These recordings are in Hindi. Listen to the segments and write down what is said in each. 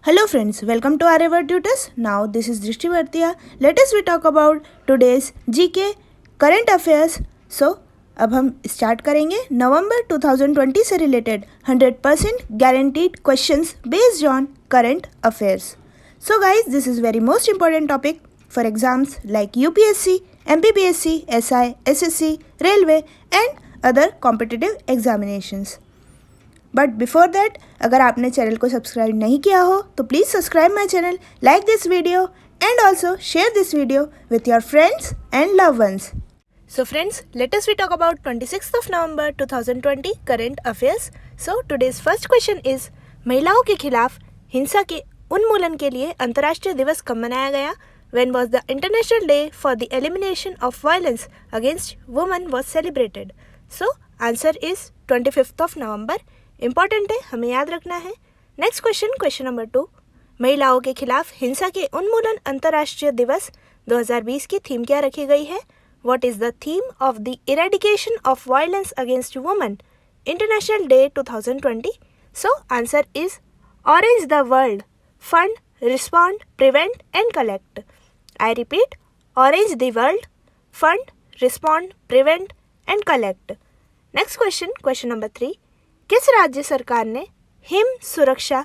Hello friends, welcome to Aryavar Tutors. Now this is Drishti Bhartiya. Let us we talk about today's GK current affairs. So अब हम स्टार्ट करेंगे नवंबर 2020 से related 100% guaranteed questions based on current affairs. So guys, this is very most important topic for exams like UPSC, MPPSC, SI, SSC, Railway and other competitive examinations. But before that अगर आपने चैनल को सब्सक्राइब नहीं किया हो तो please subscribe my channel, like this video and also share this video with your friends and love ones. So friends, let us we talk about 26th of November 2020 current affairs. So today's first question is महिलाओं के खिलाफ हिंसा के उन्मूलन के लिए अंतर्राष्ट्रीय दिवस कब मनाया गया? When was the International Day for the Elimination of Violence Against Women was celebrated? So answer is 25th of November. Important है, हमें याद रखना है. Next question number 2. महिलाओं के खिलाफ हिंसा के उन्मूलन अंतर्राष्ट्रीय दिवस 2020 की थीम क्या रखी गई है? What is the theme of the eradication of violence against women international day 2020? So answer is orange the world, fund, respond, prevent and collect. I repeat, orange the world, fund, respond, prevent and collect. Next question number 3. किस राज्य सरकार ने हिम सुरक्षा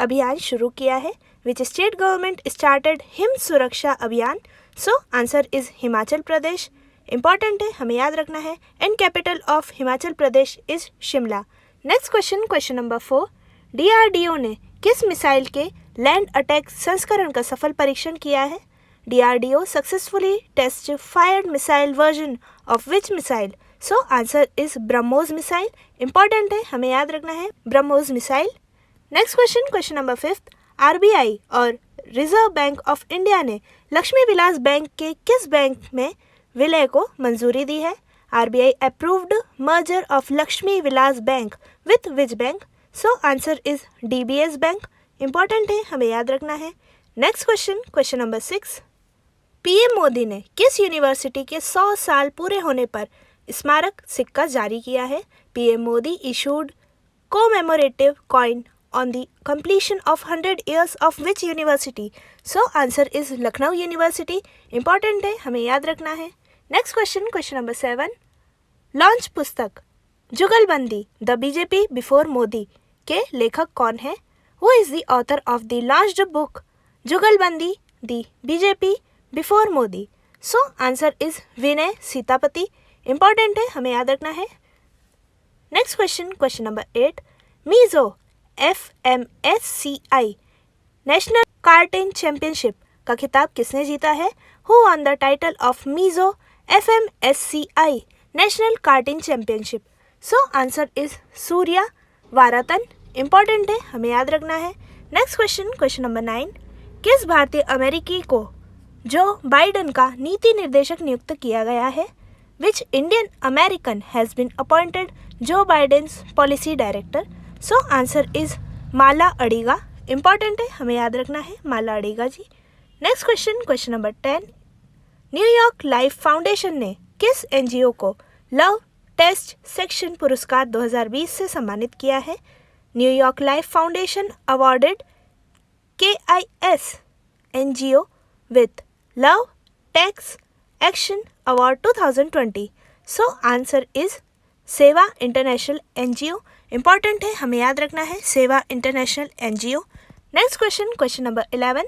अभियान शुरू किया है? Which state government started him सुरक्षा अभियान? सो answer is Himachal Pradesh. Important है, हमें याद रखना है. And capital of Himachal Pradesh is Shimla. Next question number 4. DRDO ने किस मिसाइल के लैंड अटैक संस्करण का सफल परीक्षण किया है? DRDO successfully test fired missile version of which missile? So answer is Brahmos missile. Important है, हमें याद रखना है, Brahmos missile. Next question number 5. RBI और रिजर्व बैंक ऑफ इंडिया ने लक्ष्मी विलास बैंक के किस बैंक में विलय को मंजूरी दी है? RBI approved merger of Lakshmi Vilas bank with which bank? So answer is DBS bank. Important है, हमें याद रखना है. Next question number 6. PM Modi ने किस यूनिवर्सिटी के 100 साल पूरे होने पर स्मारक सिक्का जारी किया है? PM Modi issued commemorative coin on the completion of 100 years of which university? So answer is Lucknow university. Important है, हमें याद रखना है. Next question number 7. लॉन्च पुस्तक जुगलबंदी द BJP बिफोर मोदी के लेखक कौन है? Who is the author of the launched book Jugalbandi the BJP before Modi? So answer is Vinay Sitapati. Important है, हमें याद रखना है. Next question number 8. मीजो FMSCI नेशनल कार्टिंग चैंपियनशिप का खिताब किसने जीता है? Who won the title of मीजो FMSCI national karting championship? So answer is Surya Varathan. Important है, हमें याद रखना है. Next question number 9. किस भारतीय अमेरिकी को जो बाइडन का नीति निर्देशक नियुक्त किया गया है? Which Indian American has been appointed Joe Biden's policy director? So answer is Mala Adiga. Important है, हमें याद रखना है, Mala Adiga ji. Next question number 10. New York life foundation ने किस NGO को लव टेस्ट सेक्शन पुरस्कार 2020 से सम्मानित किया है? New York life foundation awarded KIS NGO with love takes action award 2020. So answer is Sewa international NGO. Important है, हमें याद रखना है, Sewa international NGO. Next question number 11.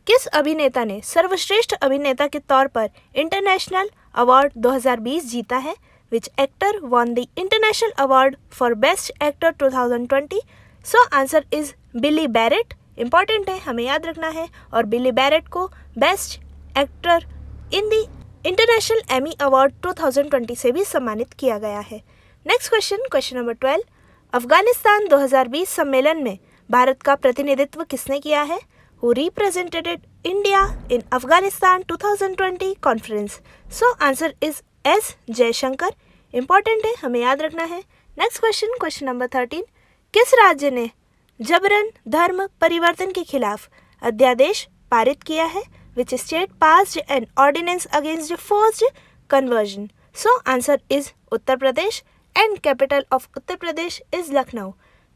किस अभिनेता ने सर्वश्रेष्ठ अभिनेता के तौर पर इंटरनेशनल अवार्ड 2020 जीता है? Which actor won the international award for best actor 2020? So answer is Billy Barrett. Important है, हमें याद रखना है. और बिली बैरेट को best actor in the international Emmy award 2020 से भी सम्मानित किया गया है. Next question number 12. अफगानिस्तान 2020 सम्मेलन में भारत का प्रतिनिधित्व किसने किया है? Who represented India in Afghanistan 2020 conference? So answer is S Jaishankar. Important है, हमें याद रखना है. Next question number 13. किस राज्य ने जबरन धर्म परिवर्तन के खिलाफ अध्यादेश पारित किया है? Which state passed an ordinance against forced conversion? So answer is Uttar Pradesh and capital of Uttar Pradesh is Lucknow.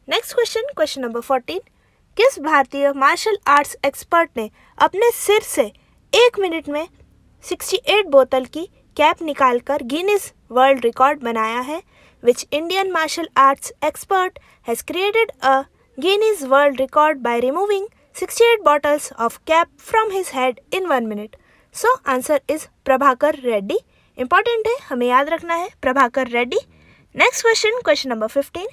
Next question number 14. किस भारतीय मार्शल आर्ट्स एक्सपर्ट ने अपने सिर से 1 मिनट में 68 बोतल की कैप निकालकर गिनीज वर्ल्ड रिकॉर्ड बनाया है? Which Indian martial arts expert has created a Guinness World Record by removing 68 bottles of cap from his head in 1 minute? So answer is Prabhakar Reddy. Important है, हमें याद रखना है Prabhakar Reddy. Next question, question number 15.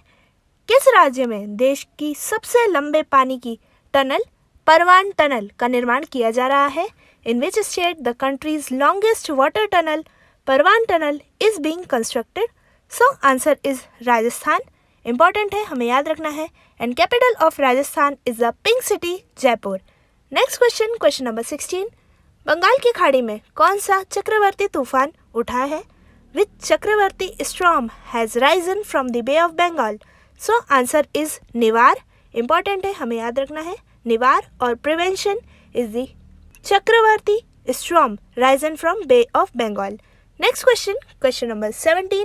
किस राज्य में देश की सबसे लंबे पानी की टनल परवान टनल का निर्माण किया जा रहा है? In which state the country's longest water tunnel परवान tunnel is being constructed? So answer is Rajasthan. Important है, हमें याद रखना है. And capital of Rajasthan is the pink city Jaipur. Next question, question number 16. Bengal की खाड़ी में कौन सा चक्रवर्ती तूफान उठा है? Which Chakraborty storm has risen from the Bay of Bengal? So answer is Nivar. Important है, हमें याद रखना है निवार. और prevention is the Chakraborty storm risen from Bay of Bengal. Next question, question number 17.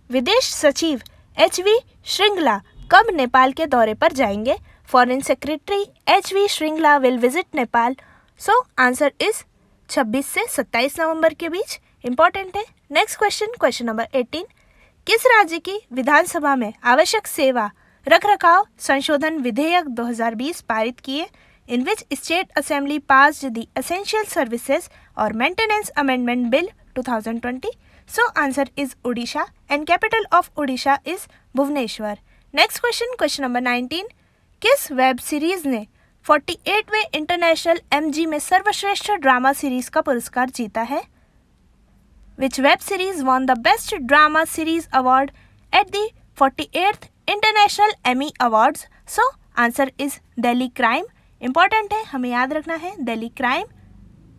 विदेश सचिव HV श्रृंगला कब नेपाल के दौरे पर जाएंगे? Foreign secretary HV Shringla will visit Nepal. So answer is 26 से 27 नवंबर के बीच. इंपॉर्टेंट है. Next question, question number 18. किस राज्य की विधानसभा में आवश्यक सेवा रखरखाव संशोधन विधेयक 2020 पारित किए? In which state assembly passed the essential services और maintenance amendment bill 2020? So answer is Odisha and capital of Odisha is Bhubaneswar. Next question, question number 19. किस वेब सीरीज ने 48वें इंटरनेशनल MG में सर्वश्रेष्ठ ड्रामा सीरीज का पुरस्कार जीता है? Which web series won the best drama series award at the 48th International Emmy Awards? So answer is Delhi Crime. Important है, हमें याद रखना है Delhi Crime.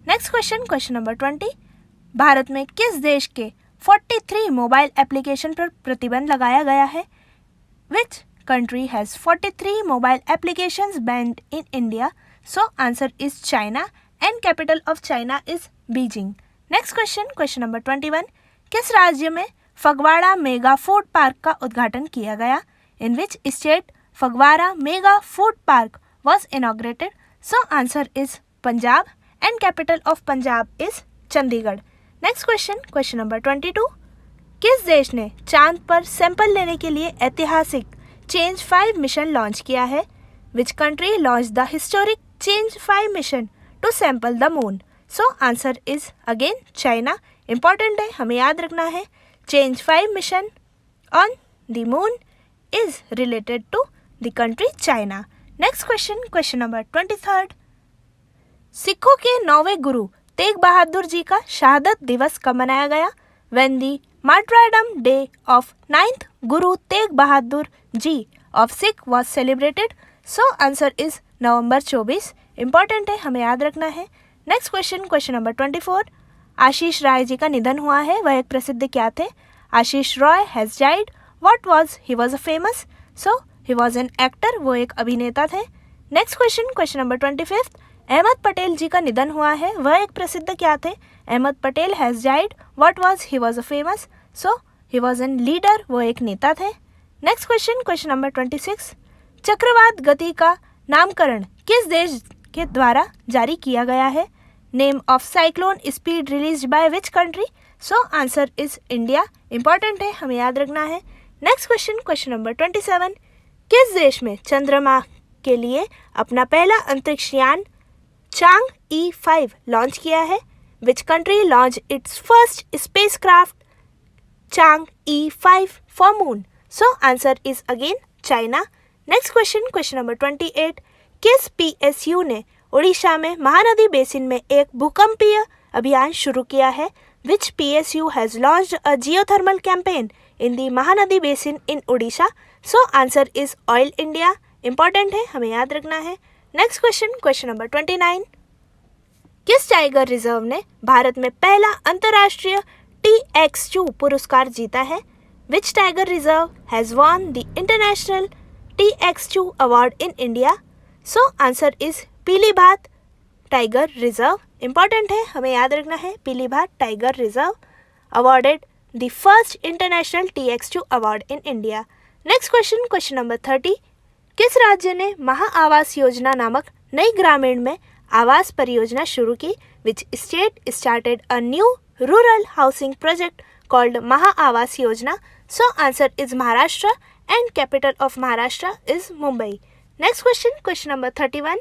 Next question, question number 20. Bharat में किस देश के 43 मोबाइल एप्लीकेशन पर प्रतिबंध लगाया गया है? Which country has 43 mobile applications banned in India? So answer is China and capital of China is Beijing. Next question, question number 21. किस राज्य में फगवाड़ा मेगा फूड पार्क का उद्घाटन किया गया? In which state Phagwara mega food park was inaugurated? So answer is Punjab and capital of Punjab is Chandigarh. Next question, question number 22. किस देश ने चांद पर सैंपल लेने के लिए ऐतिहासिक चेंज 5 मिशन लॉन्च किया है? Which country launch the historic Chang'e 5 mission to sample the moon? So answer is again China. Important है, हमें याद रखना है Chang'e 5 mission on the moon is related to the country China. Next question, question number 23. सिखों के 9वें गुरु तेग बहादुर जी का शहादत दिवस कब मनाया गया? When the martyrdom day of 9th Guru Tegh Bahadur Ji of Sikh was celebrated? So answer is November 24. Important है, हमें याद रखना है. Next question, question number 24. Ashish Rai ji का निधन हुआ है, वह एक प्रसिद्ध क्या थे? Ashish Roy has died. What was he? Was a famous. So he was an actor, वो एक अभिनेता थे. Next question, question number 25. Ahmed Patel ji का निधन हुआ है, वह एक प्रसिद्ध क्या थे? Ahmed Patel has died. What was he? Was a famous. So he was N leader, वो एक नेता थे. Next question, question number 26. चक्रवात गति का नामकरण किस देश के द्वारा जारी किया गया है? Name of cyclone speed release by which country? So answer is India. Important है, हमें याद रखना है. Next question, question number 27. किस देश में चंद्रमा के लिए अपना पहला अंतरिक्ष यान चांग E5 लॉन्च किया है? Which country launch its first spacecraft Chang E5 for moon? So answer is again China. Next question, question number 28. किस PSU ने उड़ीसा में महानदी बेसिन में एक भूकंपीय अभियान शुरू किया है? विच PSU has launched a geothermal campaign in the Mahanadi basin in Orissa? So answer is oil India. Important है, हमें याद रखना है. Next question, question number 29. किस टाइगर रिजर्व ने भारत में पहला अंतर्राष्ट्रीय TX2 पुरस्कार जीता है? Which tiger reserve has won the international TX2 award in India? So answer is Pilibhit tiger reserve. Important है, हमें याद रखना है Pilibhit tiger reserve awarded the first international TX2 award in India. Next question, question number 30. किस राज्य ने महा आवास योजना नामक नई ग्रामीण में आवास परियोजना शुरू की? Which state started a new rural housing project called Maha Awas Yojana? So answer is Maharashtra and capital of Maharashtra is Mumbai. Next question, question number 31.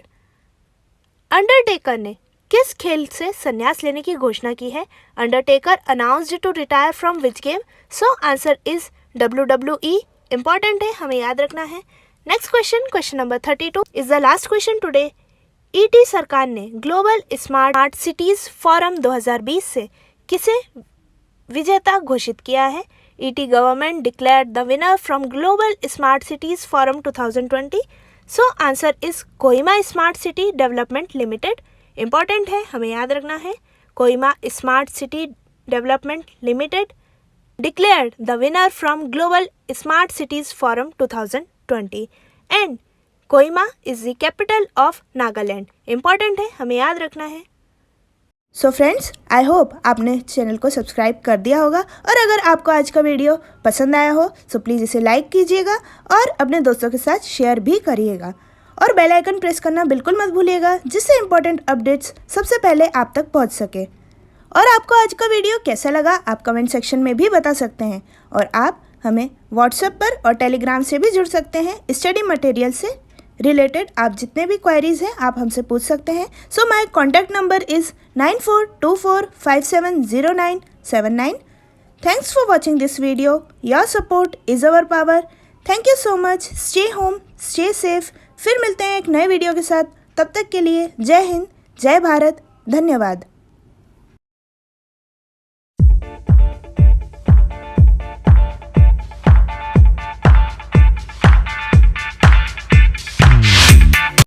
Undertaker ने किस खेल से संन्यास लेने की घोषणा की है? Undertaker announced to retire from which game? So answer is WWE. Important है, हमें याद रखना है. Next question, question number 32 is the last question today. ईटी सरकार ने ग्लोबल स्मार्ट सिटीज फोरम 2020 से किसे विजेता घोषित किया है? ET government declared the winner from global smart cities forum 2020. So answer is Kohima smart city development limited. Important है, हमें याद रखना है. Kohima smart city development limited declared the winner from Global Smart Cities Forum 2020 and Kohima is the capital of Nagaland. Important है, हमें याद रखना है. सो फ्रेंड्स, आई होप आपने चैनल को सब्सक्राइब कर दिया होगा और अगर आपको आज का वीडियो पसंद आया हो तो प्लीज़ इसे लाइक कीजिएगा और अपने दोस्तों के साथ शेयर भी करिएगा और बेल आइकन प्रेस करना बिल्कुल मत भूलिएगा जिससे इम्पोर्टेंट अपडेट्स सबसे पहले आप तक पहुंच सके. और आपको आज का वीडियो कैसा लगा आप कमेंट सेक्शन में भी बता सकते हैं और आप हमें व्हाट्सएप पर और टेलीग्राम से भी जुड़ सकते हैं. स्टडी मटेरियल से रिलेटेड आप जितने भी क्वेरीज हैं आप हमसे पूछ सकते हैं. So my contact number is 9424570979. Thanks for watching this video. Your support is our power. Thank you so much. Stay home, stay safe. फिर मिलते हैं एक नए वीडियो के साथ. तब तक के लिए जय हिंद, जय भारत, धन्यवाद.